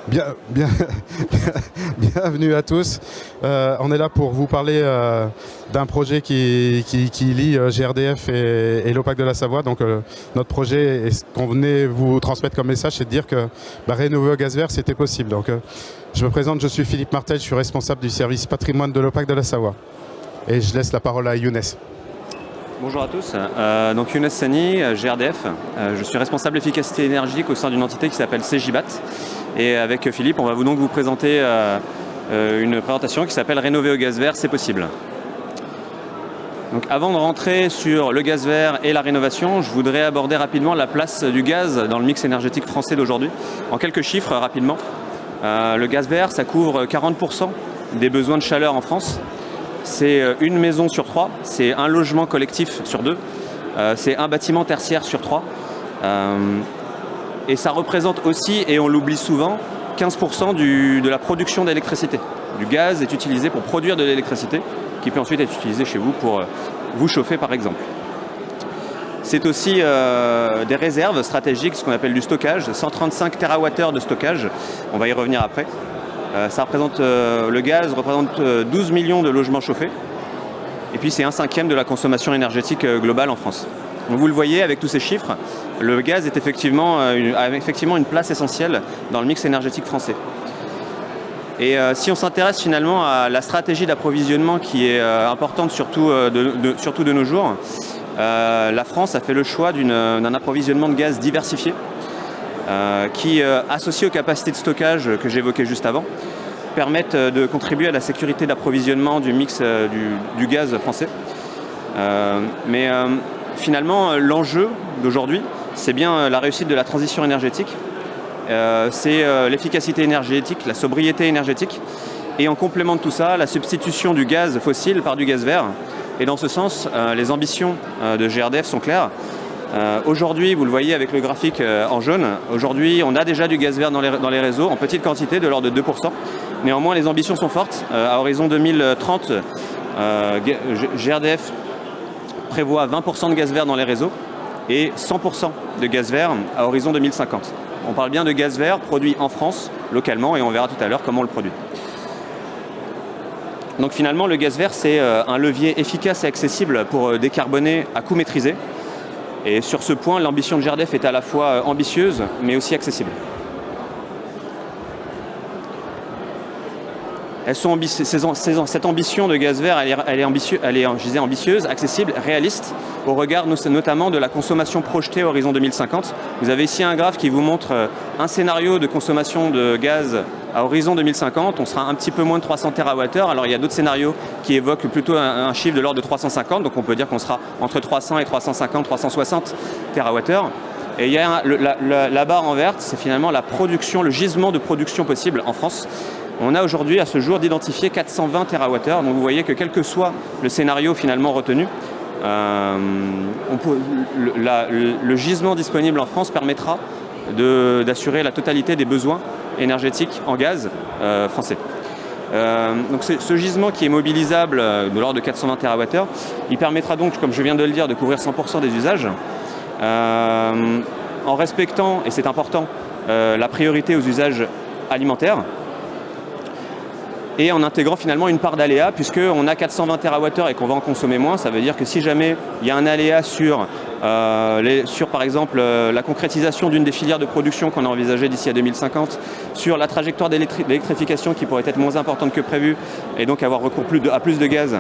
Bien, bien, bienvenue à tous. On est là pour vous parler d'un projet qui lie GRDF et l'OPAC de la Savoie. Donc notre projet, et ce qu'on venait vous transmettre comme message, c'est de dire que rénover au gaz vert, c'était possible. Donc je me présente, je suis Philippe Martel, je suis responsable du service patrimoine de l'OPAC de la Savoie. Et je laisse la parole à Younes. Bonjour à tous, donc Younes Sani, GRDF. Je suis responsable efficacité énergétique au sein d'une entité qui s'appelle CJBAT. Et avec Philippe, on va donc vous présenter une présentation qui s'appelle Rénover au gaz vert, c'est possible. Donc avant de rentrer sur le gaz vert et la rénovation, je voudrais aborder rapidement la place du gaz dans le mix énergétique français d'aujourd'hui. En quelques chiffres, rapidement. Le gaz vert, ça couvre 40% des besoins de chaleur en France. C'est une maison sur 3, c'est un logement collectif sur 2, c'est un bâtiment tertiaire sur 3. Et ça représente aussi, et on l'oublie souvent, 15% de la production d'électricité. Du gaz est utilisé pour produire de l'électricité, qui peut ensuite être utilisé chez vous pour vous chauffer par exemple. C'est aussi des réserves stratégiques, ce qu'on appelle du stockage, 135 TWh de stockage, on va y revenir après. Le gaz représente 12 millions de logements chauffés, et puis c'est 1/5 de la consommation énergétique globale en France. Donc vous le voyez avec tous ces chiffres, le gaz est a effectivement une place essentielle dans le mix énergétique français. Et si on s'intéresse finalement à la stratégie d'approvisionnement qui est importante surtout de nos jours, la France a fait le choix d'un approvisionnement de gaz diversifié qui, associé aux capacités de stockage que j'évoquais juste avant, permettent de contribuer à la sécurité d'approvisionnement du mix du gaz français. Finalement, l'enjeu d'aujourd'hui, c'est bien la réussite de la transition énergétique, c'est l'efficacité énergétique, la sobriété énergétique, et en complément de tout ça, la substitution du gaz fossile par du gaz vert. Et dans ce sens, les ambitions de GRDF sont claires. Aujourd'hui, vous le voyez avec le graphique en jaune, aujourd'hui on a déjà du gaz vert dans les réseaux en petite quantité de l'ordre de 2%. Néanmoins, les ambitions sont fortes. À horizon 2030, GRDF prévoit 20% de gaz vert dans les réseaux et 100% de gaz vert à horizon 2050. On parle bien de gaz vert produit en France, localement, et on verra tout à l'heure comment on le produit. Donc finalement, le gaz vert, c'est un levier efficace et accessible pour décarboner à coût maîtrisé. Et sur ce point, l'ambition de GRDF est à la fois ambitieuse, mais aussi accessible. Cette ambition de gaz vert, elle est ambitieuse, accessible, réaliste, au regard notamment de la consommation projetée à horizon 2050. Vous avez ici un graphe qui vous montre un scénario de consommation de gaz à horizon 2050. On sera un petit peu moins de 300 TWh. Alors il y a d'autres scénarios qui évoquent plutôt un chiffre de l'ordre de 350. Donc on peut dire qu'on sera entre 300 et 350, 360 TWh. Et il y a la barre en verte, c'est finalement la production, le gisement de production possible en France. On a aujourd'hui, à ce jour, d'identifier 420 TWh. Donc vous voyez que quel que soit le scénario finalement retenu, le gisement disponible en France permettra d'assurer la totalité des besoins énergétiques en gaz français. Donc ce gisement qui est mobilisable de l'ordre de 420 TWh, il permettra donc, comme je viens de le dire, de couvrir 100% des usages, en respectant, et c'est important, la priorité aux usages alimentaires, et en intégrant finalement une part d'aléa, puisqu'on a 420 TWh et qu'on va en consommer moins. Ça veut dire que si jamais il y a un aléa sur par exemple la concrétisation d'une des filières de production qu'on a envisagée d'ici à 2050, sur la trajectoire d'électrification qui pourrait être moins importante que prévu et donc avoir recours à plus de gaz,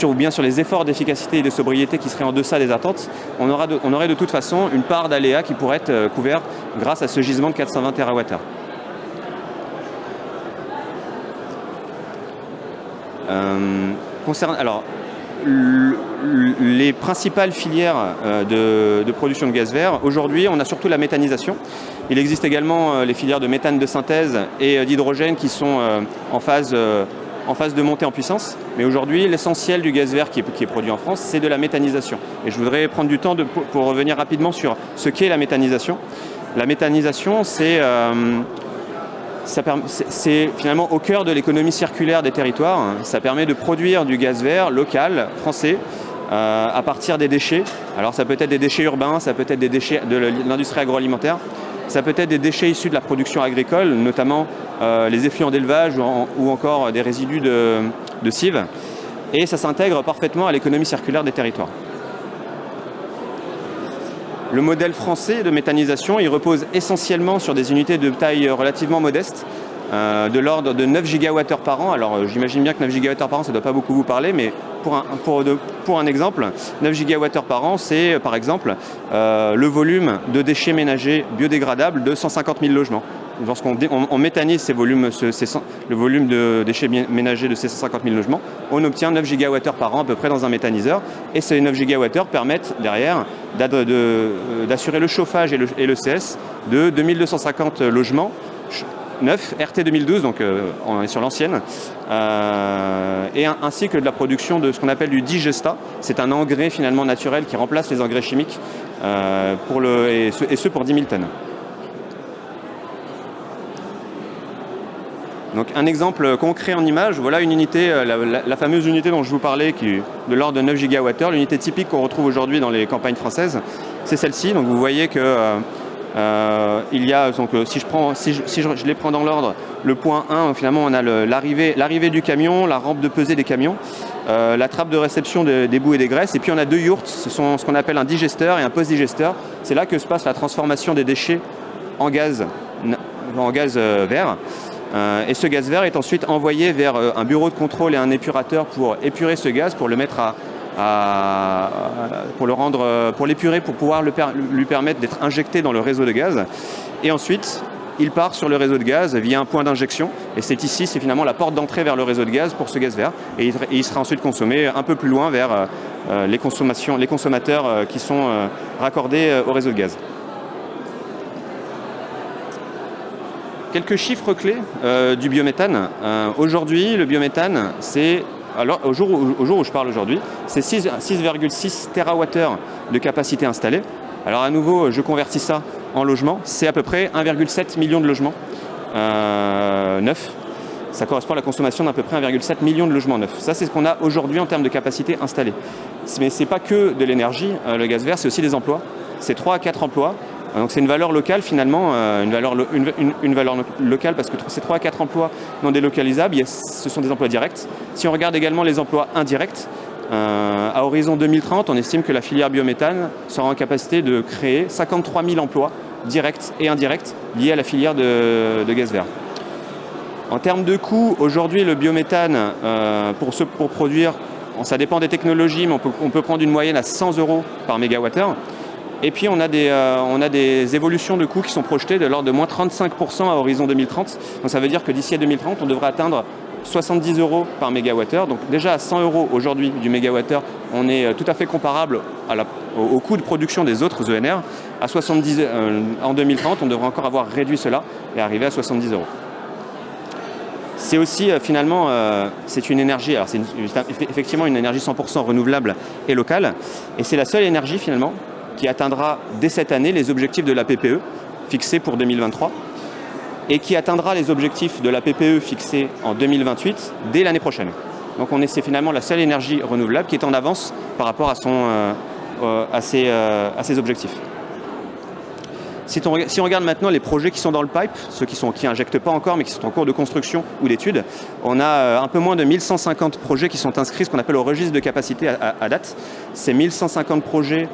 ou bien sur les efforts d'efficacité et de sobriété qui seraient en deçà des attentes, on aurait de toute façon une part d'aléa qui pourrait être couverte grâce à ce gisement de 420 TWh. Les principales filières de production de gaz vert, aujourd'hui on a surtout la méthanisation. Il existe également les filières de méthane de synthèse et d'hydrogène qui sont en phase de montée en puissance. Mais aujourd'hui, l'essentiel du gaz vert qui est produit en France, c'est de la méthanisation. Et je voudrais prendre du temps pour revenir rapidement sur ce qu'est la méthanisation. La méthanisation, c'est finalement au cœur de l'économie circulaire des territoires. Ça permet de produire du gaz vert local, français, à partir des déchets. Alors ça peut être des déchets urbains, ça peut être des déchets de l'industrie agroalimentaire. Ça peut être des déchets issus de la production agricole, notamment les effluents d'élevage ou encore des résidus de cives. Et ça s'intègre parfaitement à l'économie circulaire des territoires. Le modèle français de méthanisation, il repose essentiellement sur des unités de taille relativement modeste, de l'ordre de 9 gigawattheures par an. Alors j'imagine bien que 9 gigawattheures par an, ça ne doit pas beaucoup vous parler, mais pour un exemple, 9 gigawattheures par an, c'est par exemple le volume de déchets ménagers biodégradables de 150 000 logements. Lorsqu'on méthanise le volume de déchets ménagers de ces 150 000 logements, on obtient 9 gigawattheures par an à peu près dans un méthaniseur. Et ces 9 gigawattheures permettent derrière d'assurer le chauffage et le CS de 2250 logements neufs, RT 2012, donc on est sur l'ancienne, ainsi que de la production de ce qu'on appelle du digesta. C'est un engrais finalement naturel qui remplace les engrais chimiques et ce pour 10 000 tonnes. Donc un exemple concret en image, voilà une unité, la fameuse unité dont je vous parlais, qui est de l'ordre de 9 gigawattheures. L'unité typique qu'on retrouve aujourd'hui dans les campagnes françaises, c'est celle-ci. Donc vous voyez que il y a, donc, si je les prends dans l'ordre, le point 1, finalement on a l'arrivée du camion, la rampe de pesée des camions, la trappe de réception des boues et des graisses, et puis on a deux yurts, ce sont ce qu'on appelle un digesteur et un post-digesteur. C'est là que se passe la transformation des déchets en gaz vert. Et ce gaz vert est ensuite envoyé vers un bureau de contrôle et un épurateur pour épurer ce gaz, pour le mettre pour l'épurer, pour pouvoir lui permettre d'être injecté dans le réseau de gaz. Et ensuite, il part sur le réseau de gaz via un point d'injection. Et c'est finalement la porte d'entrée vers le réseau de gaz pour ce gaz vert. Et il sera ensuite consommé un peu plus loin vers les consommateurs qui sont raccordés au réseau de gaz. Quelques chiffres clés du biométhane. Aujourd'hui, le biométhane, au jour où je parle aujourd'hui, c'est 6,6 TWh de capacité installée. Alors à nouveau, je convertis ça en logements. C'est à peu près 1,7 million de logements neufs. Ça correspond à la consommation d'à peu près 1,7 million de logements neufs. Ça, c'est ce qu'on a aujourd'hui en termes de capacité installée. Mais ce n'est pas que de l'énergie, le gaz vert, c'est aussi des emplois. C'est 3 à 4 emplois. Donc c'est une valeur locale finalement, une valeur locale parce que ces 3 à 4 emplois non délocalisables, ce sont des emplois directs. Si on regarde également les emplois indirects, à horizon 2030, on estime que la filière biométhane sera en capacité de créer 53 000 emplois directs et indirects liés à la filière de gaz vert. En termes de coûts, aujourd'hui le biométhane, pour produire, ça dépend des technologies, mais on peut prendre une moyenne à 100 € par mégawattheure. Et puis on a des évolutions de coûts qui sont projetées de l'ordre de moins 35% à horizon 2030. Donc ça veut dire que d'ici à 2030, on devrait atteindre 70 € par mégawattheure. Donc déjà à 100 € aujourd'hui du mégawattheure, on est tout à fait comparable au coût de production des autres ENR. À 70 en 2030, on devrait encore avoir réduit cela et arriver à 70 €. C'est aussi finalement, c'est une énergie, alors c'est effectivement une énergie 100% renouvelable et locale. Et c'est la seule énergie finalement qui atteindra dès cette année les objectifs de la PPE fixés pour 2023 et qui atteindra les objectifs de la PPE fixés en 2028 dès l'année prochaine. Donc c'est finalement la seule énergie renouvelable qui est en avance par rapport à ses objectifs. Si on regarde maintenant les projets qui sont dans le pipe, ceux qui n'injectent pas encore mais qui sont en cours de construction ou d'études, on a un peu moins de 1150 projets qui sont inscrits, ce qu'on appelle au registre de capacité à date. Ces 1150 projets,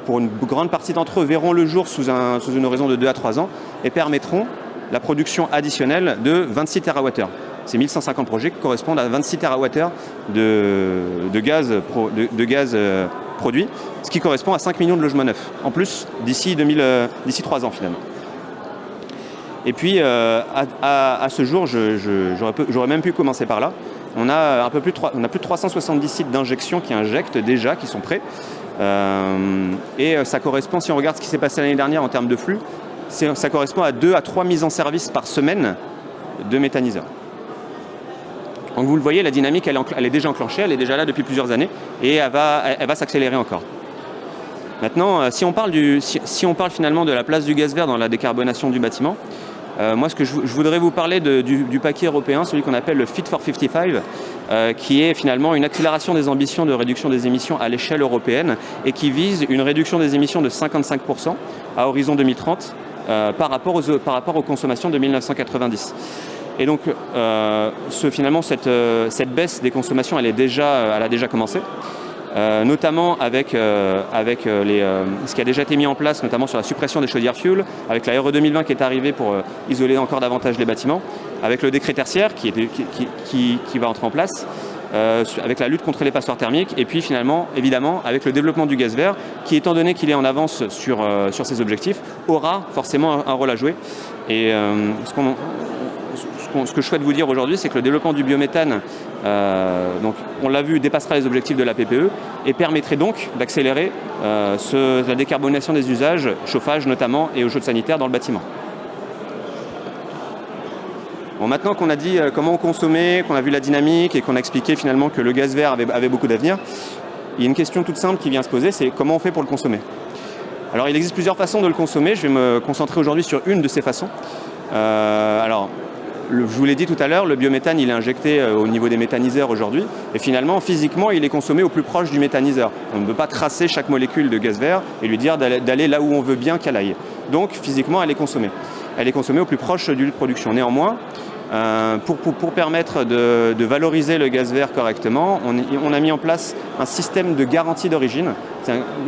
pour une grande partie d'entre eux, verront le jour sous une horizon de 2 à 3 ans et permettront la production additionnelle de 26 TWh. Ces 1150 projets correspondent à 26 TWh de gaz produit, ce qui correspond à 5 millions de logements neufs, en plus d'ici 3 ans finalement. Et puis à ce jour, j'aurais même pu commencer par là, on a plus de 370 sites d'injection qui injectent déjà, qui sont prêts. Et ça correspond, si on regarde ce qui s'est passé l'année dernière en termes de flux, ça correspond à 2 à 3 mises en service par semaine de méthaniseurs. Donc vous le voyez, la dynamique elle est déjà enclenchée, elle est déjà là depuis plusieurs années et elle va s'accélérer encore. Maintenant, si on parle finalement de la place du gaz vert dans la décarbonation du bâtiment, moi ce que je voudrais vous parler du paquet européen, celui qu'on appelle le Fit for 55, qui est finalement une accélération des ambitions de réduction des émissions à l'échelle européenne et qui vise une réduction des émissions de 55% à horizon 2030 par rapport aux consommations de 1990. Et donc, finalement, cette baisse des consommations, elle a déjà commencé. Notamment avec ce qui a déjà été mis en place, notamment sur la suppression des chaudières fuel, avec la RE 2020 qui est arrivée pour isoler encore davantage les bâtiments, avec le décret tertiaire qui va entrer en place, avec la lutte contre les passoires thermiques, et puis finalement, évidemment, avec le développement du gaz vert, qui étant donné qu'il est en avance sur ses objectifs, aura forcément un rôle à jouer. Et ce que je souhaite vous dire aujourd'hui, c'est que le développement du biométhane, donc on l'a vu, dépassera les objectifs de la PPE et permettrait donc d'accélérer la décarbonation des usages, chauffage notamment, et eau chaude sanitaire dans le bâtiment. Bon, maintenant qu'on a dit comment on consommait, qu'on a vu la dynamique et qu'on a expliqué finalement que le gaz vert avait beaucoup d'avenir, il y a une question toute simple qui vient se poser, c'est comment on fait pour le consommer. Alors il existe plusieurs façons de le consommer, je vais me concentrer aujourd'hui sur une de ces façons. Je vous l'ai dit tout à l'heure, le biométhane il est injecté au niveau des méthaniseurs aujourd'hui et finalement physiquement il est consommé au plus proche du méthaniseur. On ne peut pas tracer chaque molécule de gaz vert et lui dire d'aller là où on veut bien qu'elle aille. Donc physiquement elle est consommée. Elle est consommée au plus proche du lieu de production. Néanmoins, pour permettre de valoriser le gaz vert correctement, on a mis en place un système de garantie d'origine.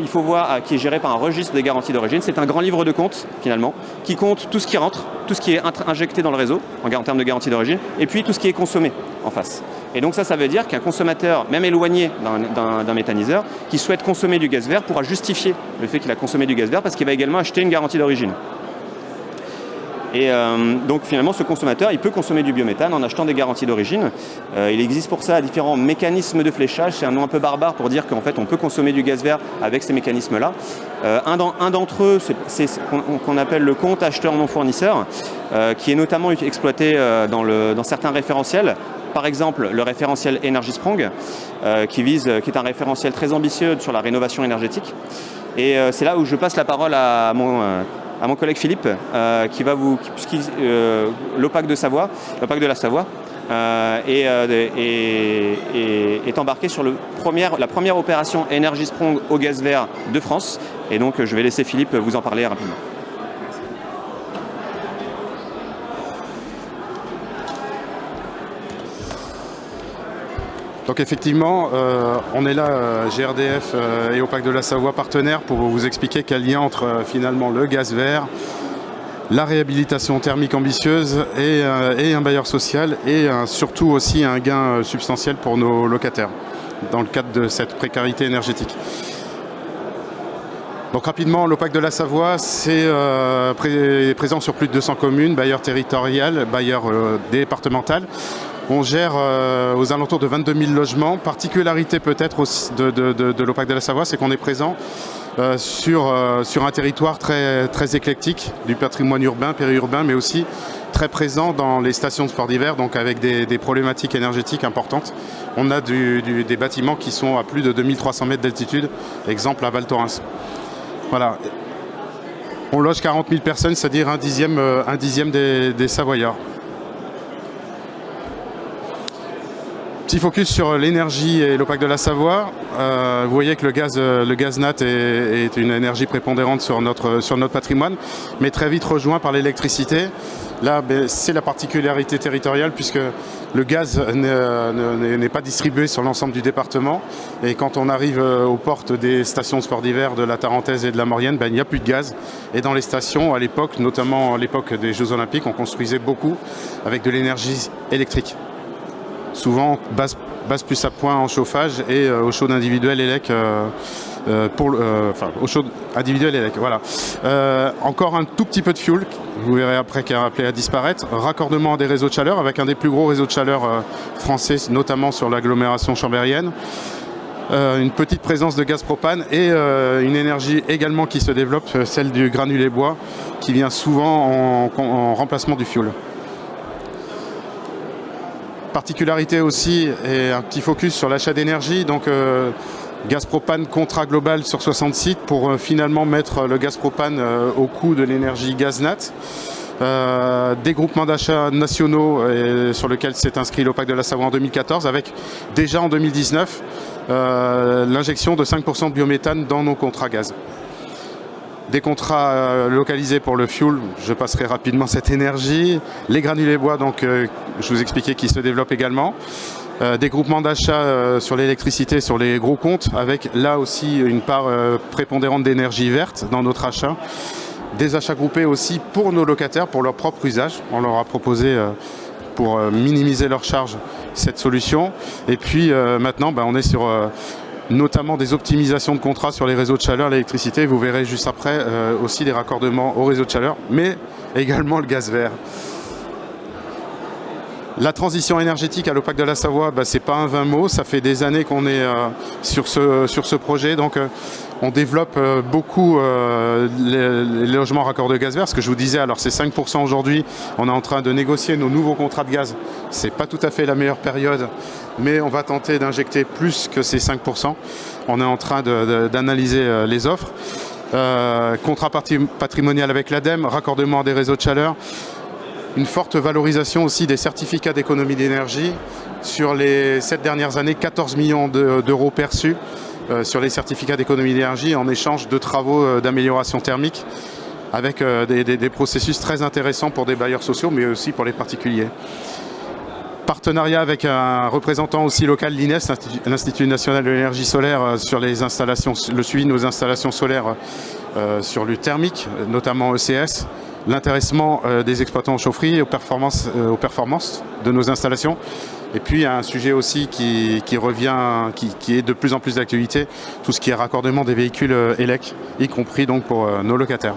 Il faut voir qui est géré par un registre des garanties d'origine. C'est un grand livre de compte finalement qui compte tout ce qui rentre, tout ce qui est injecté dans le réseau en termes de garantie d'origine, et puis tout ce qui est consommé en face. Et donc ça veut dire qu'un consommateur, même éloigné d'un méthaniseur, qui souhaite consommer du gaz vert pourra justifier le fait qu'il a consommé du gaz vert parce qu'il va également acheter une garantie d'origine. Et donc finalement ce consommateur il peut consommer du biométhane en achetant des garanties d'origine. Il existe pour ça différents mécanismes de fléchage, c'est un nom un peu barbare pour dire qu'en fait on peut consommer du gaz vert avec ces mécanismes-là. Un d'entre eux c'est ce qu'on appelle le compte acheteur non fournisseur, qui est notamment exploité dans certains référentiels. Par exemple, le référentiel Energy Sprong, qui est un référentiel très ambitieux sur la rénovation énergétique. Et c'est là où je passe la parole à mon collègue Philippe, qui va l'OPAC de la Savoie, est embarqué sur la première opération Energy Sprong au gaz vert de France. Et donc je vais laisser Philippe vous en parler rapidement. Donc effectivement, on est là, GRDF et OPAC de la Savoie partenaires, pour vous expliquer quel lien entre finalement le gaz vert, la réhabilitation thermique ambitieuse et un bailleur social et surtout aussi un gain substantiel pour nos locataires dans le cadre de cette précarité énergétique. Donc rapidement, l'OPAC de la Savoie, c'est présent sur plus de 200 communes, bailleur territorial, bailleur départemental. On gère aux alentours de 22 000 logements. Particularité peut-être de l'OPAC de la Savoie, c'est qu'on est présent sur un territoire très, très éclectique du patrimoine urbain, périurbain, mais aussi très présent dans les stations de sport d'hiver, donc avec des problématiques énergétiques importantes. On a des bâtiments qui sont à plus de 2300 mètres d'altitude, exemple à Val Thorens. Voilà. On loge 40 000 personnes, c'est-à-dire un dixième des Savoyards. Petit focus sur l'énergie et l'OPAC de la Savoie. Vous voyez que le gaz nat est une énergie prépondérante sur notre patrimoine, mais très vite rejoint par l'électricité. Là, c'est la particularité territoriale puisque le gaz n'est pas distribué sur l'ensemble du département. Et quand on arrive aux portes des stations de sport d'hiver de la Tarentaise et de la Maurienne, il n'y a plus de gaz. Et dans les stations, à l'époque, notamment à l'époque des Jeux Olympiques, on construisait beaucoup avec de l'énergie électrique. Souvent base plus à point en chauffage et eau chaude individuelle élec eau chaude individuelle élec, voilà. Encore un tout petit peu de fuel, vous verrez après, qui est appelé à disparaître. Raccordement à des réseaux de chaleur avec un des plus gros réseaux de chaleur français, notamment sur l'agglomération chambérienne. Une petite présence de gaz propane et une énergie également qui se développe, celle du granulé bois, qui vient souvent en remplacement du fuel. Particularité aussi, et un petit focus sur l'achat d'énergie, donc gaz propane contrat global sur 60 sites pour finalement mettre le gaz propane au coût de l'énergie gaz nat. Des groupements d'achats nationaux sur lesquels s'est inscrit l'OPAC de la Savoie en 2014, avec déjà en 2019 l'injection de 5% de biométhane dans nos contrats gaz. des contrats localisés pour le fuel, je passerai rapidement cette énergie, les granulés bois, donc je vous expliquais, qui se développent également, des groupements d'achat sur l'électricité, sur les gros comptes, avec là aussi une part prépondérante d'énergie verte dans notre achat, des achats groupés aussi pour nos locataires, pour leur propre usage. On leur a proposé pour minimiser leurs charges cette solution, et puis maintenant on est sur notamment des optimisations de contrats sur les réseaux de chaleur, l'électricité. Vous verrez juste après aussi des raccordements au réseau de chaleur, mais également le gaz vert. La transition énergétique à l'OPAC de la Savoie, c'est pas un vain mot. Ça fait des années qu'on est sur ce projet. Donc on développe beaucoup les logements raccords de gaz vert. Ce que je vous disais, alors c'est 5% aujourd'hui. On est en train de négocier nos nouveaux contrats de gaz. C'est pas tout à fait la meilleure période, mais on va tenter d'injecter plus que ces 5%. On est en train d'analyser les offres. Contrat patrimonial avec l'ADEME, raccordement à des réseaux de chaleur. Une forte valorisation aussi des certificats d'économie d'énergie. Sur les 7 dernières années, 14 millions d'euros perçus sur les certificats d'économie d'énergie en échange de travaux d'amélioration thermique, avec des processus très intéressants pour des bailleurs sociaux, mais aussi pour les particuliers. Partenariat avec un représentant aussi local, l'INES, l'Institut national de l'énergie solaire, sur les installations, le suivi de nos installations solaires sur le thermique, notamment ECS. L'intéressement des exploitants en chaufferie aux performances de nos installations. Et puis un sujet aussi qui revient, qui est de plus en plus d'actualité, tout ce qui est raccordement des véhicules ELEC, y compris donc pour nos locataires.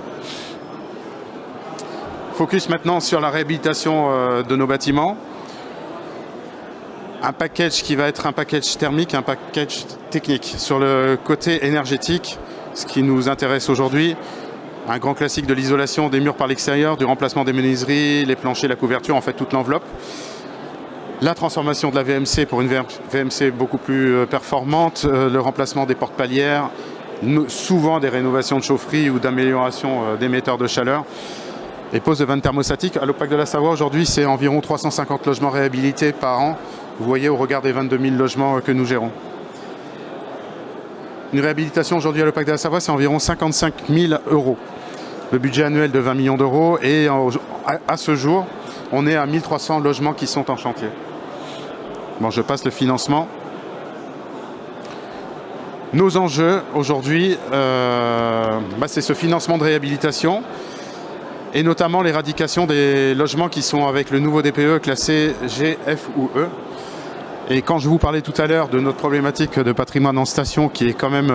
Focus maintenant sur la réhabilitation de nos bâtiments. Un package qui va être un package thermique, un package technique. Sur le côté énergétique, ce qui nous intéresse aujourd'hui, un grand classique de l'isolation des murs par l'extérieur, du remplacement des menuiseries, les planchers, la couverture, en fait toute l'enveloppe. La transformation de la VMC pour une VMC beaucoup plus performante, le remplacement des portes palières, souvent des rénovations de chaufferie ou d'amélioration d'émetteurs de chaleur. Les poses de vannes thermostatiques, à l'OPAC de la Savoie aujourd'hui, c'est environ 350 logements réhabilités par an. Vous voyez au regard des 22 000 logements que nous gérons. Une réhabilitation aujourd'hui à l'OPAC de la Savoie, c'est environ 55 000 euros. Le budget annuel de 20 millions d'euros, et à ce jour, on est à 1300 logements qui sont en chantier. Bon, je passe le financement. Nos enjeux aujourd'hui, c'est ce financement de réhabilitation, et notamment l'éradication des logements qui sont avec le nouveau DPE classé G, F ou E. Et quand je vous parlais tout à l'heure de notre problématique de patrimoine en station, qui est quand même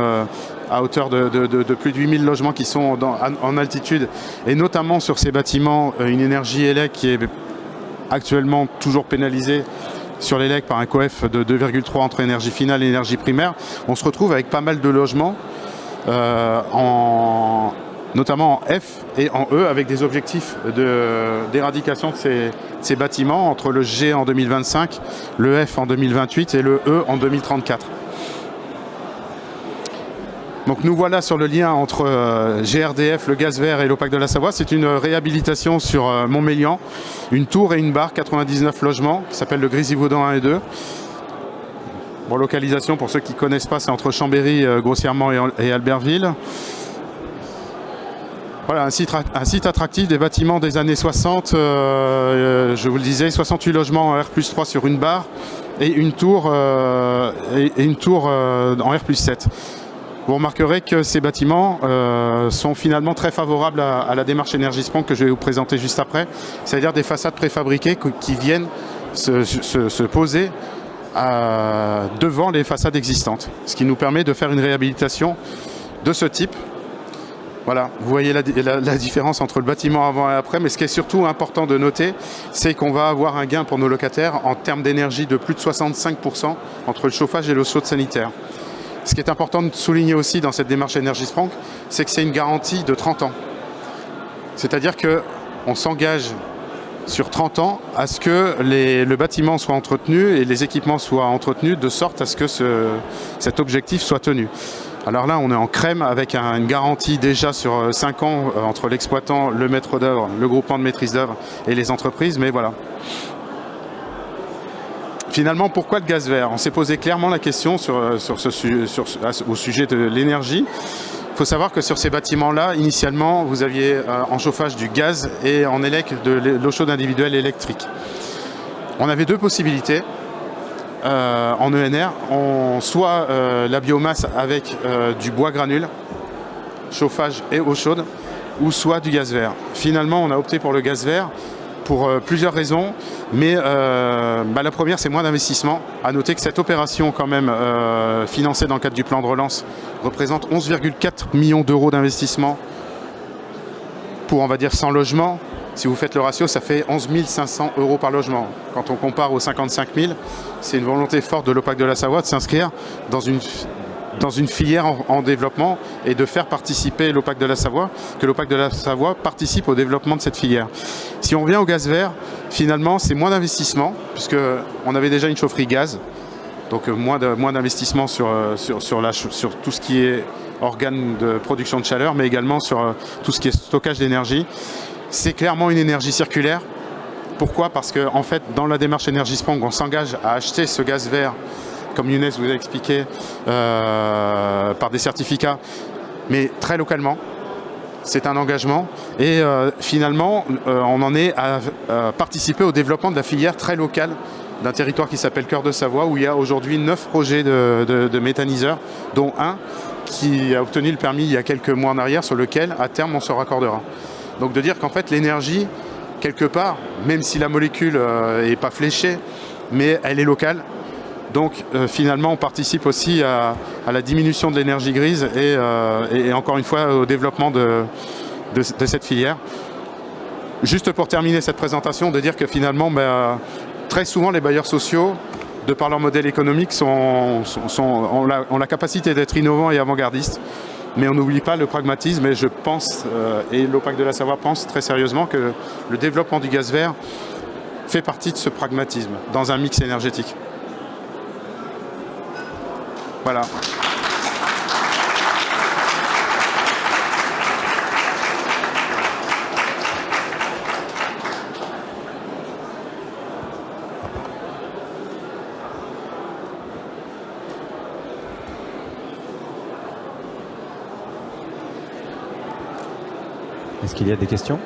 à hauteur de plus de 8000 logements qui sont en altitude, et notamment sur ces bâtiments, une énergie ELEC qui est actuellement toujours pénalisée sur l'ELEC par un coef de 2,3 entre énergie finale et énergie primaire, on se retrouve avec pas mal de logements notamment en F et en E, avec des objectifs d'éradication de ces bâtiments entre le G en 2025, le F en 2028 et le E en 2034. Donc nous voilà sur le lien entre GRDF, le gaz vert et l'OPAC de la Savoie. C'est une réhabilitation sur Montmélian, une tour et une barre, 99 logements, qui s'appelle le Grésivaudan 1 et 2. Bon, localisation, pour ceux qui ne connaissent pas, c'est entre Chambéry, grossièrement, et Albertville. Voilà, un site attractif, des bâtiments des années 60, je vous le disais, 68 logements en R+3 sur une barre et une tour, en R+7. Vous remarquerez que ces bâtiments sont finalement très favorables à la démarche Énergie-Sprong que je vais vous présenter juste après, c'est-à-dire des façades préfabriquées qui viennent se poser devant les façades existantes, ce qui nous permet de faire une réhabilitation de ce type. Voilà, vous voyez la différence entre le bâtiment avant et après, mais ce qui est surtout important de noter, c'est qu'on va avoir un gain pour nos locataires en termes d'énergie de plus de 65% entre le chauffage et l'eau chaude sanitaire. Ce qui est important de souligner aussi dans cette démarche Énergie-Sprong, c'est que c'est une garantie de 30 ans. C'est-à-dire qu'on s'engage sur 30 ans à ce que le bâtiment soit entretenu et les équipements soient entretenus de sorte à ce que cet objectif soit tenu. Alors là, on est en crème avec une garantie déjà sur 5 ans entre l'exploitant, le maître d'œuvre, le groupement de maîtrise d'œuvre et les entreprises, mais voilà. Finalement, pourquoi le gaz vert? On s'est posé clairement la question au sujet de l'énergie. Il faut savoir que sur ces bâtiments-là, initialement, vous aviez en chauffage du gaz et en élec de l'eau chaude individuelle électrique. On avait deux possibilités en ENR, soit la biomasse avec du bois granule, chauffage et eau chaude, ou soit du gaz vert. Finalement, on a opté pour le gaz vert pour plusieurs raisons, mais la première, c'est moins d'investissement. À noter que cette opération, quand même, financée dans le cadre du plan de relance, représente 11,4 millions d'euros d'investissement pour, on va dire, 100 logements. Si vous faites le ratio, ça fait 11 500 euros par logement. Quand on compare aux 55 000, c'est une volonté forte de l'OPAC de la Savoie de s'inscrire dans une filière en développement et de faire participer l'OPAC de la Savoie, que l'OPAC de la Savoie participe au développement de cette filière. Si on revient au gaz vert, finalement, c'est moins d'investissement, puisqu'on avait déjà une chaufferie gaz, donc moins d'investissement sur tout ce qui est organes de production de chaleur, mais également sur tout ce qui est stockage d'énergie. C'est clairement une énergie circulaire. Pourquoi? Parce que en fait, dans la démarche Energy Sprong, on s'engage à acheter ce gaz vert, comme Younes vous a expliqué, par des certificats, mais très localement. C'est un engagement. Et finalement, on en est à participer au développement de la filière très locale d'un territoire qui s'appelle Cœur de Savoie, où il y a aujourd'hui 9 projets de méthaniseurs, dont un qui a obtenu le permis il y a quelques mois en arrière, sur lequel, à terme, on se raccordera. Donc de dire qu'en fait, l'énergie, quelque part, même si la molécule n'est pas fléchée, mais elle est locale. Donc finalement, on participe aussi à la diminution de l'énergie grise et encore une fois au développement de cette filière. Juste pour terminer cette présentation, de dire que finalement, très souvent, les bailleurs sociaux, de par leur modèle économique, ont la capacité d'être innovants et avant-gardistes. Mais on n'oublie pas le pragmatisme et je pense, et l'OPAC de la Savoie pense très sérieusement que le développement du gaz vert fait partie de ce pragmatisme dans un mix énergétique. Voilà. Est-ce qu'il y a des questions?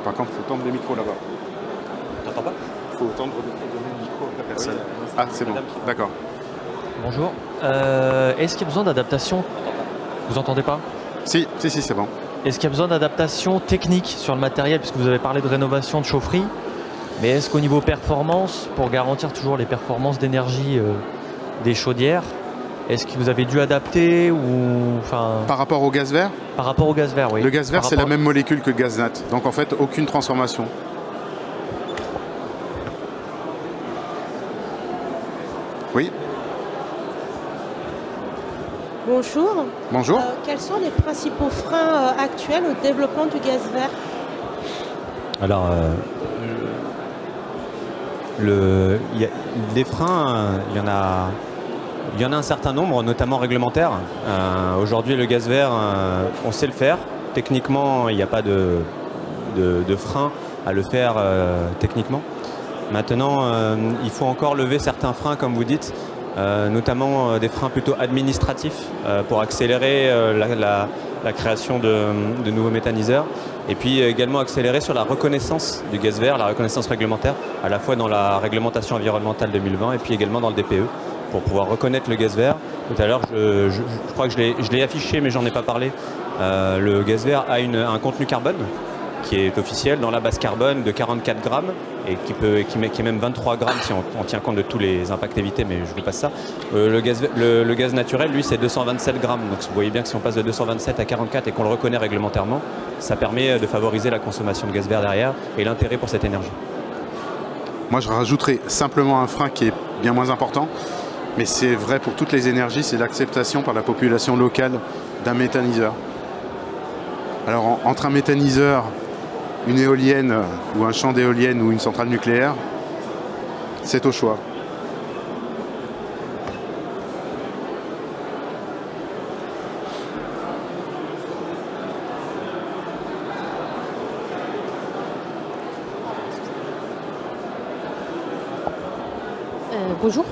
Par contre, il faut tendre le micro là-bas. T'entends pas? Il faut tendre le micro à la personne. Ah, c'est bon. D'accord. Bonjour. Est-ce qu'il y a besoin d'adaptation? Vous entendez pas? Si, c'est bon. Est-ce qu'il y a besoin d'adaptation technique sur le matériel, puisque vous avez parlé de rénovation de chaufferie, mais est-ce qu'au niveau performance, pour garantir toujours les performances d'énergie des chaudières, est-ce que vous avez dû adapter ou Par rapport au gaz vert? Par rapport au gaz vert, oui. Le gaz vert, c'est la même molécule que le gaz nat. Donc en fait, aucune transformation. Oui. Bonjour. Bonjour. Quels sont les principaux freins actuels au développement du gaz vert? Alors, les freins, il y en a un certain nombre, notamment réglementaires. Aujourd'hui, le gaz vert, on sait le faire. Techniquement, il n'y a pas de frein à le faire techniquement. Maintenant, il faut encore lever certains freins, comme vous dites, notamment des freins plutôt administratifs pour accélérer la création de nouveaux méthaniseurs. Et puis également accélérer sur la reconnaissance du gaz vert, la reconnaissance réglementaire, à la fois dans la réglementation environnementale 2020 et puis également dans le DPE, pour pouvoir reconnaître le gaz vert. Tout à l'heure, je crois que je l'ai affiché, mais j'en ai pas parlé. Le gaz vert a un contenu carbone qui est officiel dans la base carbone de 44 grammes et qui est même 23 grammes si on tient compte de tous les impacts évités, mais je vous passe ça. Le gaz naturel, lui, c'est 227 grammes. Donc vous voyez bien que si on passe de 227 à 44 et qu'on le reconnaît réglementairement, ça permet de favoriser la consommation de gaz vert derrière et l'intérêt pour cette énergie. Moi, je rajouterais simplement un frein qui est bien moins important, mais c'est vrai pour toutes les énergies, c'est l'acceptation par la population locale d'un méthaniseur. Alors, entre un méthaniseur, une éolienne ou un champ d'éolienne ou une centrale nucléaire, c'est au choix. Bonjour.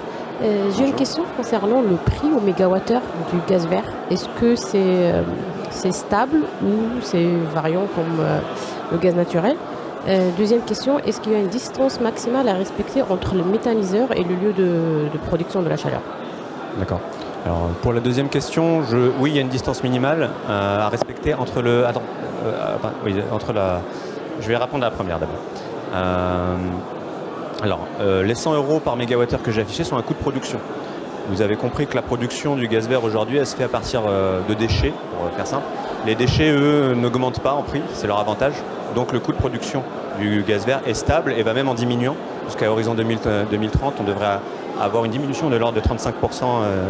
J'ai une question concernant le prix au mégawattheure du gaz vert. Est-ce que c'est stable ou c'est variant comme le gaz naturel? Deuxième question, est-ce qu'il y a une distance maximale à respecter entre le méthaniseur et le lieu de production de la chaleur? D'accord. Alors pour la deuxième question, oui, il y a une distance minimale à respecter entre le. Attends, entre la. Je vais répondre à la première d'abord. Les 100 € par mégawattheure que j'ai affichés sont un coût de production. Vous avez compris que la production du gaz vert aujourd'hui, elle se fait à partir de déchets, pour faire simple. Les déchets, eux, n'augmentent pas en prix, c'est leur avantage. Donc le coût de production du gaz vert est stable et va même en diminuant. Jusqu'à horizon 2030, on devrait avoir une diminution de l'ordre de 35%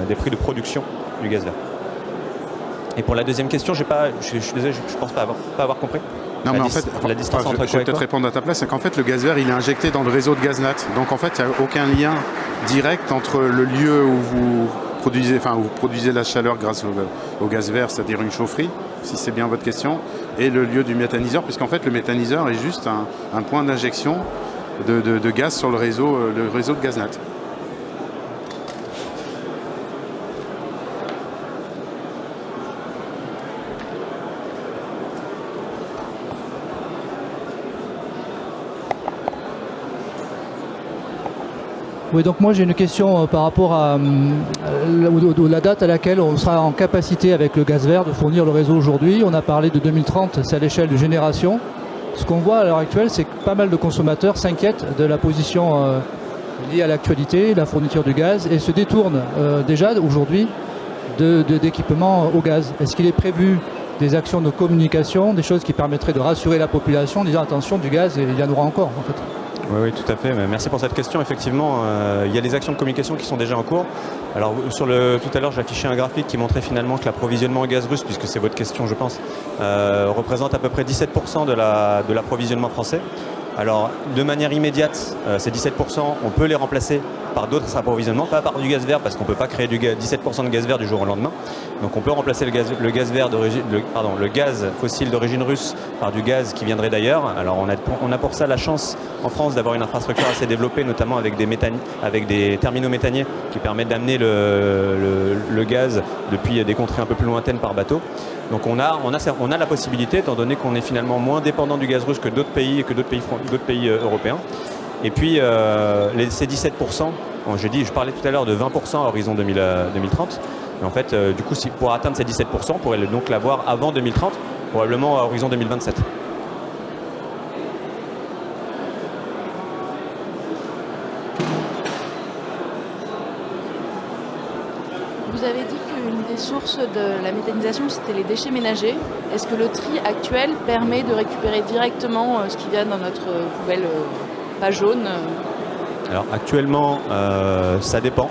des prix de production du gaz vert. Et pour la deuxième question, je suis désolé, je pense pas avoir compris. Non, mais en fait, la distance entre je vais peut-être répondre à ta place, c'est qu'en fait, le gaz vert, il est injecté dans le réseau de Gaznat. Donc en fait, il n'y a aucun lien direct entre le lieu où vous produisez la chaleur grâce au gaz vert, c'est-à-dire une chaufferie, si c'est bien votre question, et le lieu du méthaniseur, puisqu'en fait, le méthaniseur est juste un point d'injection de gaz sur le réseau de Gaznat. Oui, donc moi j'ai une question par rapport à la date à laquelle on sera en capacité avec le gaz vert de fournir le réseau aujourd'hui. On a parlé de 2030, c'est à l'échelle de génération. Ce qu'on voit à l'heure actuelle, c'est que pas mal de consommateurs s'inquiètent de la position liée à l'actualité, la fourniture du gaz, et se détournent déjà aujourd'hui d'équipements au gaz. Est-ce qu'il est prévu des actions de communication, des choses qui permettraient de rassurer la population en disant attention, du gaz, il y en aura encore en fait? Oui, tout à fait. Merci pour cette question. Effectivement, il y a des actions de communication qui sont déjà en cours. Alors, tout à l'heure, j'ai affiché un graphique qui montrait finalement que l'approvisionnement en gaz russe, puisque c'est votre question, je pense, représente à peu près 17% de l'approvisionnement français. Alors, de manière immédiate, ces 17%, on peut les remplacer par d'autres approvisionnements, pas par du gaz vert, parce qu'on ne peut pas créer 17% de gaz vert du jour au lendemain. Donc, on peut remplacer le gaz fossile d'origine russe par du gaz qui viendrait d'ailleurs. Alors, on a pour ça la chance en France d'avoir une infrastructure assez développée, notamment avec des terminaux méthaniers qui permettent d'amener le gaz depuis des contrées un peu plus lointaines par bateau. Donc on a la possibilité, étant donné qu'on est finalement moins dépendant du gaz russe que d'autres pays européens. Et puis ces 17%, je parlais tout à l'heure de 20% à horizon 2030. Mais en fait, du coup, pour atteindre ces 17%, on pourrait donc l'avoir avant 2030, probablement à horizon 2027. Vous avez dit qu'une des sources de la méthanisation, c'était les déchets ménagers. Est-ce que le tri actuel permet de récupérer directement ce qui vient dans notre poubelle pas jaune? Alors actuellement, ça dépend.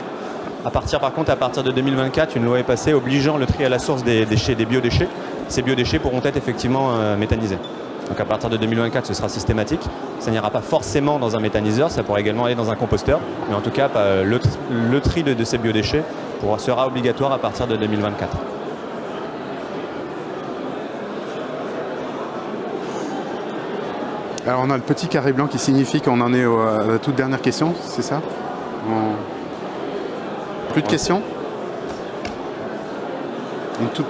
Par contre, à partir de 2024, une loi est passée obligeant le tri à la source des biodéchets. Ces biodéchets pourront être effectivement méthanisés. Donc à partir de 2024, ce sera systématique. Ça n'ira pas forcément dans un méthaniseur, ça pourra également aller dans un composteur. Mais en tout cas, le tri de ces biodéchets sera obligatoire à partir de 2024. Alors on a le petit carré blanc qui signifie qu'on en est à la toute dernière question, c'est ça? Plus de questions? Une toute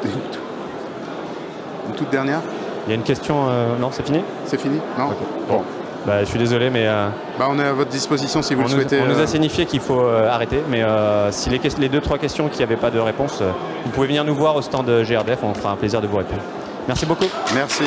dernière? Il y a une question... Non, c'est fini? C'est fini? Non? Okay. Bon. Je suis désolé, mais... on est à votre disposition si vous le souhaitez. On nous a signifié qu'il faut arrêter, mais si les 2-3 questions qui n'avaient pas de réponse, vous pouvez venir nous voir au stand de GRDF, on fera un plaisir de vous répondre. Merci beaucoup. Merci.